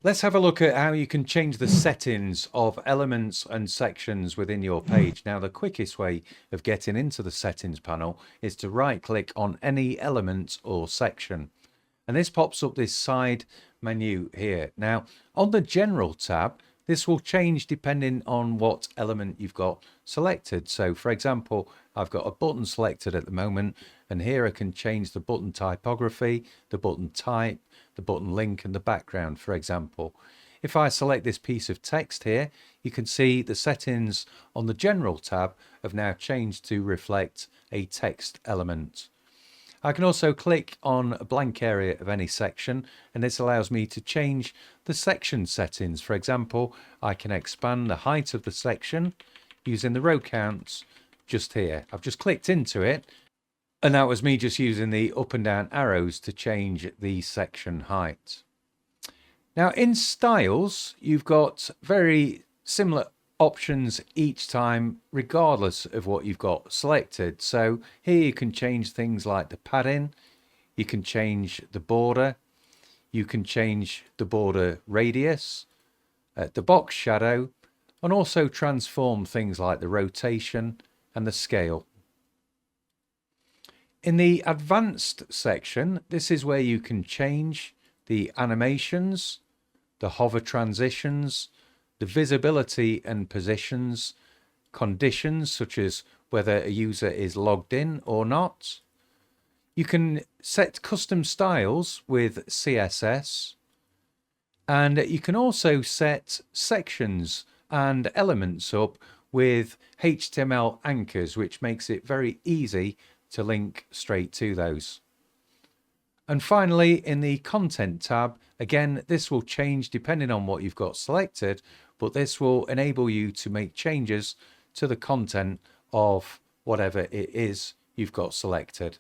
Let's have a look at how you can change the settings of elements and sections within your page. Now, the quickest way of getting into the settings panel is to right click on any element or section. And this pops up this side menu here. Now, on the General tab, this will change depending on what element you've got selected. So, for example, I've got a button selected at the moment, and here I can change the button typography, the button type, the button link, and the background, for example. If I select this piece of text here, you can see the settings on the General tab have now changed to reflect a text element. I can also click on a blank area of any section, and this allows me to change the section settings. For example, I can expand the height of the section using the row counts just here. I've just clicked into it, and that was me just using the up and down arrows to change the section height. Now in styles, you've got very similar options each time regardless of what you've got selected. So here you can change things like the padding, you can change the border, you can change the border radius, the box shadow, and also transform things like the rotation and the scale. In the advanced section, this is where you can change the animations, the hover transitions, the visibility and positions, conditions such as whether a user is logged in or not. You can set custom styles with CSS, and you can also set sections and elements up with HTML anchors, which makes it very easy to link straight to those. And finally, in the content tab, again, this will change depending on what you've got selected, but this will enable you to make changes to the content of whatever it is you've got selected.